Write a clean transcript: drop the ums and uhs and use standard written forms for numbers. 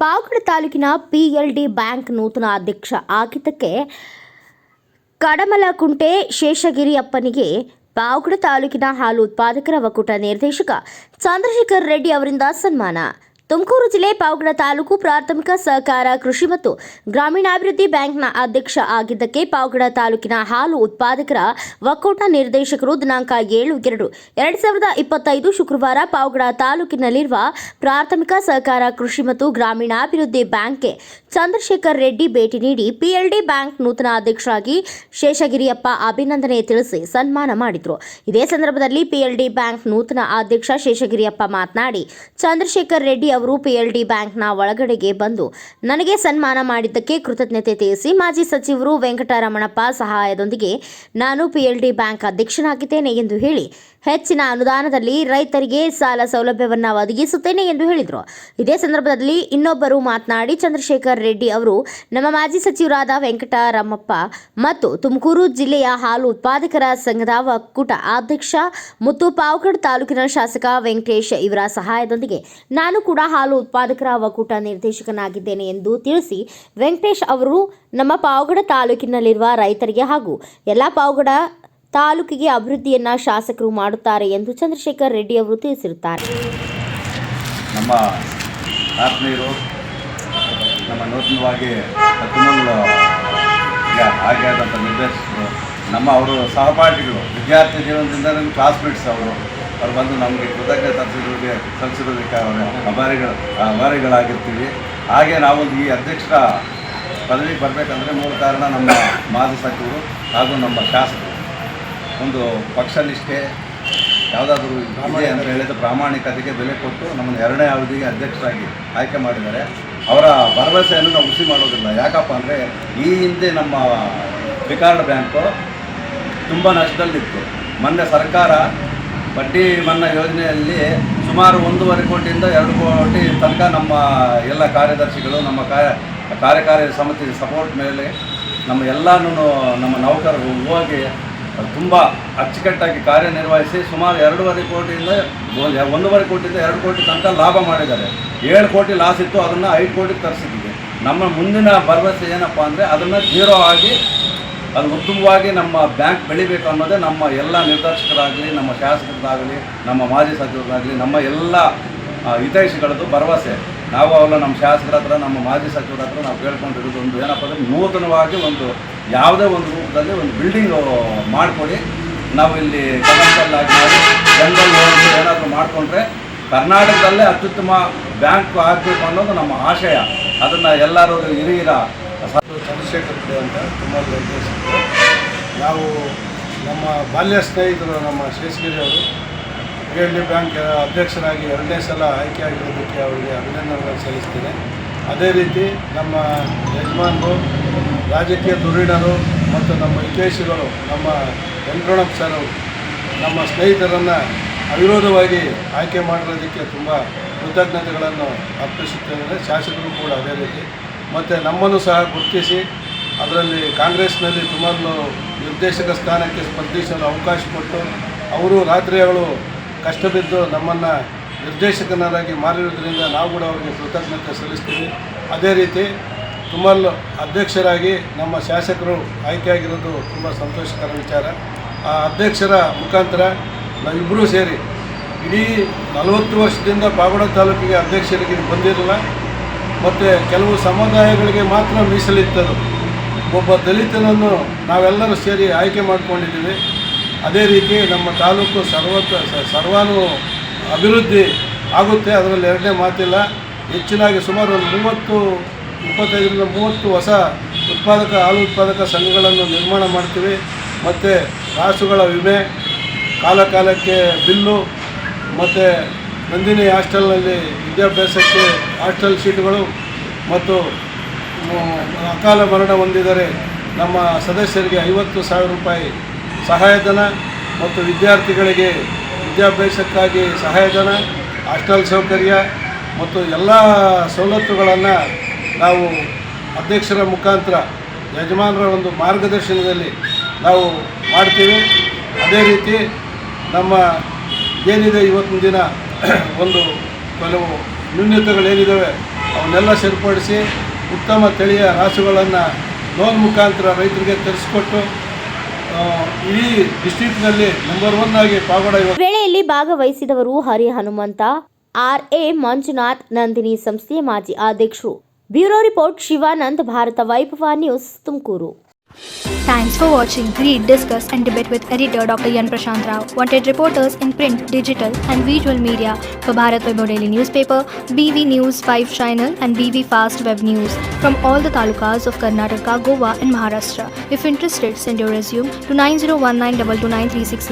ಪಾವಗಡ ತಾಲೂಕಿನ PLD bank ನೂತನ ಅಧ್ಯಕ್ಷ ಆಗಿದ್ದಕ್ಕೆ ಕಡಮಲಕುಂಟೆ ಶೇಷಗಿರಿಯಪ್ಪನಿಗೆ ಪಾವಗಡ ತಾಲೂಕಿನ ಹಾಲು ಉತ್ಪಾದಕರ ಒಕ್ಕೂಟ ನಿರ್ದೇಶಕ ಚಂದ್ರಶೇಖರ್ ರೆಡ್ಡಿ ಅವರಿಂದ ಸನ್ಮಾನ. ತುಮಕೂರು ಜಿಲ್ಲೆ ಪಾವಗಡ ತಾಲೂಕು ಪ್ರಾಥಮಿಕ ಸಹಕಾರ ಕೃಷಿ ಮತ್ತು ಗ್ರಾಮೀಣಾಭಿವೃದ್ಧಿ ಬ್ಯಾಂಕ್ನ ಅಧ್ಯಕ್ಷ ಆಗಿದ್ದಕ್ಕೆ ಪಾವಗಡ ತಾಲೂಕಿನ ಹಾಲು ಉತ್ಪಾದಕರ ಒಕ್ಕೂಟ ನಿರ್ದೇಶಕರು ದಿನಾಂಕ 7/2/2025 ಶುಕ್ರವಾರ ಪಾವಗಡ ತಾಲೂಕಿನಲ್ಲಿರುವ ಪ್ರಾಥಮಿಕ ಸಹಕಾರ ಕೃಷಿ ಮತ್ತು ಗ್ರಾಮೀಣಾಭಿವೃದ್ಧಿ ಬ್ಯಾಂಕ್ಗೆ ಚಂದ್ರಶೇಖರ್ ರೆಡ್ಡಿ ಭೇಟಿ ನೀಡಿ PLD ಬ್ಯಾಂಕ್ ನೂತನ ಅಧ್ಯಕ್ಷರಾಗಿ ಶೇಷಗಿರಿಯಪ್ಪ ಅಭಿನಂದನೆ ತಿಳಿಸಿ ಸನ್ಮಾನ ಮಾಡಿದರು. ಇದೇ ಸಂದರ್ಭದಲ್ಲಿ PLD ಬ್ಯಾಂಕ್ ನೂತನ ಅಧ್ಯಕ್ಷ ಶೇಷಗಿರಿಯಪ್ಪ ಮಾತನಾಡಿ, ಚಂದ್ರಶೇಖರ್ ರೆಡ್ಡಿ ಅವರು PLD ಬ್ಯಾಂಕ್ನ ಒಳಗಡೆಗೆ ಬಂದು ನನಗೆ ಸನ್ಮಾನ ಮಾಡಿದ್ದಕ್ಕೆ ಕೃತಜ್ಞತೆ ತಿಳಿಸಿ, ಮಾಜಿ ಸಚಿವರು ವೆಂಕಟರಮಣಪ್ಪ ಸಹಾಯದೊಂದಿಗೆ ನಾನು PLD ಬ್ಯಾಂಕ್ ಅಧ್ಯಕ್ಷನಾಗಿದ್ದೇನೆ ಎಂದು ಹೇಳಿ, ಹೆಚ್ಚಿನ ಅನುದಾನದಲ್ಲಿ ರೈತರಿಗೆ ಸಾಲ ಸೌಲಭ್ಯವನ್ನು ಒದಗಿಸುತ್ತೇನೆ ಎಂದು ಹೇಳಿದರು. ಇದೇ ಸಂದರ್ಭದಲ್ಲಿ ಇನ್ನೊಬ್ಬರು ಮಾತನಾಡಿ, ಚಂದ್ರಶೇಖರ್ ರೆಡ್ಡಿ ಅವರು ನಮ್ಮ ಮಾಜಿ ಸಚಿವರಾದ ವೆಂಕಟರಮಣಪ್ಪ ಮತ್ತು ತುಮಕೂರು ಜಿಲ್ಲೆಯ ಹಾಲು ಉತ್ಪಾದಕರ ಸಂಘದ ಒಕ್ಕೂಟ ಅಧ್ಯಕ್ಷ ಮತ್ತು ಪಾವಗಡ ತಾಲೂಕಿನ ಶಾಸಕ ವೆಂಕಟೇಶ್ ಇವರ ಸಹಾಯದೊಂದಿಗೆ ನಾನು ಕೂಡ ಹಾಲು ಉತ್ಪಾದಕರ ಒಕ್ಕೂಟ ನಿರ್ದೇಶಕನಾಗಿದ್ದೇನೆ ಎಂದು ತಿಳಿಸಿ, ವೆಂಕಟೇಶ್ ಅವರು ನಮ್ಮ ಪಾವಗಡ ತಾಲೂಕಿನಲ್ಲಿರುವ ರೈತರಿಗೆ ಹಾಗೂ ಎಲ್ಲ ಪಾವಗಡ ತಾಲೂಕಿಗೆ ಅಭಿವೃದ್ಧಿಯನ್ನ ಶಾಸಕರು ಮಾಡುತ್ತಾರೆ ಎಂದು ಚಂದ್ರಶೇಖರ್ ರೆಡ್ಡಿ ಅವರು ತಿಳಿಸಿರುತ್ತಾರೆ. ನಮ್ಮ ಆತ್ಮೀಯರು, ನಮ್ಮ ನೂತನವಾಗಿ ಆಗಿಯಾದಂಥ ನಿರ್ದೇಶಕರು, ಅವರು ಸಹಪಾಠಿಗಳು, ವಿದ್ಯಾರ್ಥಿ ಜೀವನದಿಂದ ನನ್ನ ಕ್ಲಾಸ್ಮೇಟ್ಸ್ ಅವ್ರು ಬಂದು ನಮಗೆ ಕೃತಜ್ಞತೆ ಸಲ್ಲಿಸಿರೋದಕ್ಕೆ ಅಭಾರಿಗಳಾಗಿರ್ತೀವಿ. ಹಾಗೆ ನಾವೊಂದು ಈ ಅಧ್ಯಕ್ಷರ ಪದವಿಗೆ ಬರಬೇಕಂದ್ರೆ ಮೂಲ ಕಾರಣ ನಮ್ಮ ಮಾಜಿ ಸಚಿವರು ಹಾಗೂ ನಮ್ಮ ಶಾಸಕರು ಒಂದು ಪಕ್ಷನಿಷ್ಠೆ ಯಾವುದಾದ್ರೂ ಇದೆ ಅಂತ ಹೇಳಿದ ಪ್ರಾಮಾಣಿಕತೆಗೆ ಬೆಲೆ ಕೊಟ್ಟು ನಮ್ಮನ್ನು 2ನೇ ಅವಧಿಗೆ ಅಧ್ಯಕ್ಷರಾಗಿ ಆಯ್ಕೆ ಮಾಡಿದ್ದಾರೆ. ಅವರ ಭರವಸೆಯನ್ನು ನಾವು ಹುಸಿ ಮಾಡೋದಿಲ್ಲ. ಯಾಕಪ್ಪ ಅಂದರೆ ಈ ಹಿಂದೆ ನಮ್ಮ ಪಿಕಾರ್ಡ್ ಬ್ಯಾಂಕು ತುಂಬ ನಷ್ಟದಲ್ಲಿತ್ತು. ಮೊನ್ನೆ ಸರ್ಕಾರ ಬಡ್ಡಿ ಮನ್ನಾ ಯೋಜನೆಯಲ್ಲಿ ಸುಮಾರು 1.5 ಕೋಟಿಯಿಂದ 2 ಕೋಟಿ ತನಕ ನಮ್ಮ ಎಲ್ಲ ಕಾರ್ಯದರ್ಶಿಗಳು, ನಮ್ಮ ಕಾರ್ಯಕಾರಿ ಸಮಿತಿ ಸಪೋರ್ಟ್ ಮೇಲೆ ನಮ್ಮ ಎಲ್ಲನೂ ನಮ್ಮ ನೌಕರರು ಹೋಗಿ ತುಂಬ ಅಚ್ಚುಕಟ್ಟಾಗಿ ಕಾರ್ಯನಿರ್ವಹಿಸಿ ಸುಮಾರು 2.5 ಕೋಟಿಯಿಂದ 1.5 ಕೋಟಿಯಿಂದ 2 ಕೋಟಿ ತನಕ ಲಾಭ ಮಾಡಿದ್ದಾರೆ. 7 ಕೋಟಿ ಲಾಸ್ ಇತ್ತು, ಅದನ್ನು 5 ಕೋಟಿಗೆ ತರಿಸಿದ್ದೀವಿ. ನಮ್ಮ ಮುಂದಿನ ಭರವಸೆ ಏನಪ್ಪ ಅಂದರೆ ಅದನ್ನು 0 ಆಗಿ ಅದು ಉತ್ತಮವಾಗಿ ನಮ್ಮ ಬ್ಯಾಂಕ್ ಬೆಳಿಬೇಕು ಅನ್ನೋದೇ ನಮ್ಮ ಎಲ್ಲ ನಿರ್ದೇಶಕರಾಗಲಿ, ನಮ್ಮ ಶಾಸಕರಾಗಲಿ, ನಮ್ಮ ಮಾಜಿ ಸಚಿವರಾಗಲಿ, ನಮ್ಮ ಎಲ್ಲ ಹಿತೈಷಿಗಳದ್ದು ಭರವಸೆ. ನಾವು ಅವೆಲ್ಲ ನಮ್ಮ ಶಾಸಕರ ಹತ್ರ, ನಮ್ಮ ಮಾಜಿ ಸಚಿವರ ಹತ್ರ ನಾವು ಕೇಳ್ಕೊಂಡಿರೋದು ಒಂದು ಏನಪ್ಪ ಅಂದರೆ ನೂತನವಾಗಿ ಒಂದು ಯಾವುದೇ ಒಂದು ರೂಪದಲ್ಲಿ ಒಂದು ಬಿಲ್ಡಿಂಗು ಮಾಡಿಕೊಡಿ. ನಾವು ಇಲ್ಲಿ ಕಮರ್ಷಿಯಲ್ಲಾಗಿ ಮಾಡಿ ಜನರಲ್ ಏನಾದರೂ ಮಾಡಿಕೊಂಡ್ರೆ ಕರ್ನಾಟಕದಲ್ಲೇ ಅತ್ಯುತ್ತಮ ಬ್ಯಾಂಕ್ ಆಗಬೇಕು ಅನ್ನೋದು ನಮ್ಮ ಆಶಯ. ಅದನ್ನು ಎಲ್ಲರೂ ಹಿರಿಯರ ಚಂದ್ರಶೇಖರ್ ರೆಡ್ಡಿ ಅಂತ ತುಂಬ ನಿರ್ದೇಶಕರು. ನಾವು ನಮ್ಮ ಬಾಲ್ಯ ಸ್ನೇಹಿತರು ನಮ್ಮ ಶೇಷಗಿರಿ ಅವರು PLD ಬ್ಯಾಂಕ್ ಅಧ್ಯಕ್ಷರಾಗಿ 2ನೇ ಸಲ ಆಯ್ಕೆಯಾಗಿರೋದಕ್ಕೆ ಅವರಿಗೆ ಅಭಿನಂದನೆಗಳನ್ನು ಸಲ್ಲಿಸ್ತೇನೆ. ಅದೇ ರೀತಿ ನಮ್ಮ ಯಜಮಾನರು, ರಾಜಕೀಯ ಧುರೀಣರು ಮತ್ತು ನಮ್ಮ ಹಿತೈಷಿಗಳು, ನಮ್ಮ ವೆಂಕಟರಮಣಪ್ಪ ಸರ್ ನಮ್ಮ ಸ್ನೇಹಿತರನ್ನು ಅವಿರೋಧವಾಗಿ ಆಯ್ಕೆ ಮಾಡಿರೋದಕ್ಕೆ ತುಂಬ ಕೃತಜ್ಞತೆಗಳನ್ನು ಅರ್ಪಿಸುತ್ತೇನೆ. ಶಾಸಕರು ಕೂಡ ಅದೇ ರೀತಿ ಮತ್ತು ನಮ್ಮನ್ನು ಸಹ ಗುರುತಿಸಿ ಅದರಲ್ಲಿ ಕಾಂಗ್ರೆಸ್ನಲ್ಲಿ ಸುಮಾರು ನಿರ್ದೇಶಕ ಸ್ಥಾನಕ್ಕೆ ಸ್ಪರ್ಧಿಸಲು ಅವಕಾಶ ಕೊಟ್ಟು ಅವರು ರಾತ್ರಿ ಹಗಲು ಕಷ್ಟ ಬಿದ್ದು ನಮ್ಮನ್ನು ನಿರ್ದೇಶಕನಾಗಿ ಮಾಡಿರೋದ್ರಿಂದ ನಾವು ಕೂಡ ಅವರಿಗೆ ಕೃತಜ್ಞತೆ ಸಲ್ಲಿಸ್ತೀವಿ. ಅದೇ ರೀತಿ ತುಮಲ್ ಅಧ್ಯಕ್ಷರಾಗಿ ನಮ್ಮ ಶಾಸಕರು ಆಯ್ಕೆಯಾಗಿರೋದು ತುಂಬ ಸಂತೋಷಕರ ವಿಚಾರ. ಆ ಅಧ್ಯಕ್ಷರ ಮುಖಾಂತರ ನಾವಿಬ್ಬರೂ ಸೇರಿ ಇಡೀ 40 ವರ್ಷದಿಂದ ಪಾವಗಡ ತಾಲೂಕಿಗೆ ಅಧ್ಯಕ್ಷರಿಗೆ ಬಂದಿರಲಿಲ್ಲ ಮತ್ತು ಕೆಲವು ಸಮುದಾಯಗಳಿಗೆ ಮಾತ್ರ ಮೀಸಲಿತ್ತದು. ಒಬ್ಬ ದಲಿತನನ್ನು ನಾವೆಲ್ಲರೂ ಸೇರಿ ಆಯ್ಕೆ ಮಾಡಿಕೊಂಡಿದ್ದೀವಿ. ಅದೇ ರೀತಿ ನಮ್ಮ ತಾಲೂಕು ಸರ್ವಾನು ಅಭಿವೃದ್ಧಿ ಆಗುತ್ತೆ, ಅದರಲ್ಲಿ 2ನೇ ಮಾತಿಲ್ಲ. ಹೆಚ್ಚಿನಾಗಿ ಸುಮಾರು ಒಂದು 25ರಿಂದ 30 ಹೊಸ ಹಾಲು ಉತ್ಪಾದಕ ಸಂಘಗಳನ್ನು ನಿರ್ಮಾಣ ಮಾಡ್ತೀವಿ. ಮತ್ತು ರಾಸುಗಳ ವಿಮೆ, ಕಾಲಕ್ಕೆ ಬಿಲ್ಲು, ಮತ್ತು ನಂದಿನಿ ಹಾಸ್ಟೆಲ್ನಲ್ಲಿ ವಿದ್ಯಾಭ್ಯಾಸಕ್ಕೆ ಹಾಸ್ಟೆಲ್ ಸೀಟುಗಳು ಮತ್ತು ಅಕಾಲ ಮರಣ ಹೊಂದಿದರೆ ನಮ್ಮ ಸದಸ್ಯರಿಗೆ 50,000 ರೂಪಾಯಿ ಸಹಾಯಧನ ಮತ್ತು ವಿದ್ಯಾರ್ಥಿಗಳಿಗೆ ವಿದ್ಯಾಭ್ಯಾಸಕ್ಕಾಗಿ ಸಹಾಯಧನ, ಹಾಸ್ಟೆಲ್ ಸೌಕರ್ಯ ಮತ್ತು ಎಲ್ಲ ಸವಲತ್ತುಗಳನ್ನು ನಾವು ಅಧ್ಯಕ್ಷರ ಮುಖಾಂತರ ಯಜಮಾನರ ಒಂದು ಮಾರ್ಗದರ್ಶನದಲ್ಲಿ ನಾವು ಮಾಡ್ತೀವಿ. ಅದೇ ರೀತಿ ನಮ್ಮ ಏನಿದೆ ಇವತ್ತಿನ ದಿನ ಒಂದು ಕೆಲವು ನ್ಯೂನತೆಗಳೇನಿದ್ದಾವೆ ಅವನ್ನೆಲ್ಲ ಸರಿಪಡಿಸಿ ಉತ್ತಮ ತಳಿಯ ರಾಸುಗಳನ್ನು ಲೋನ್ ಮುಖಾಂತರ ರೈತರಿಗೆ ತರಿಸ್ಕೊಟ್ಟು ಇಡೀ ಡಿಸ್ಟ್ರಿಕ್ಟ್ನಲ್ಲಿ ನಂಬರ್ 1 ಆಗಿ ಪಾವಗಡ ವೇಳೆಯಲ್ಲಿ ಭಾಗವಹಿಸಿದವರು ಹರಿ ಹನುಮಂತ, ಆರ್.ಎ. ಮಂಜುನಾಥ್, ನಂದಿನಿ ಸಂಸ್ಥೆಯ ಮಾಜಿ ಅಧ್ಯಕ್ಷರು. ಬ್ಯೂರೋ ರಿಪೋರ್ಟ್ ಶಿವಾನಂದ್, ಭಾರತ ವೈಭವ news, Tumakuru. Thanks for watching. Read, discuss and debate with editor Dr. Yan Prashant Rao. Wanted reporters in print, digital and visual media for Bharat Vaibhav Daily Newspaper, BV News 5 Channel and BV Fast Web News from all the talukas of Karnataka, Goa and Maharashtra. If interested, send your resume to 9019229369.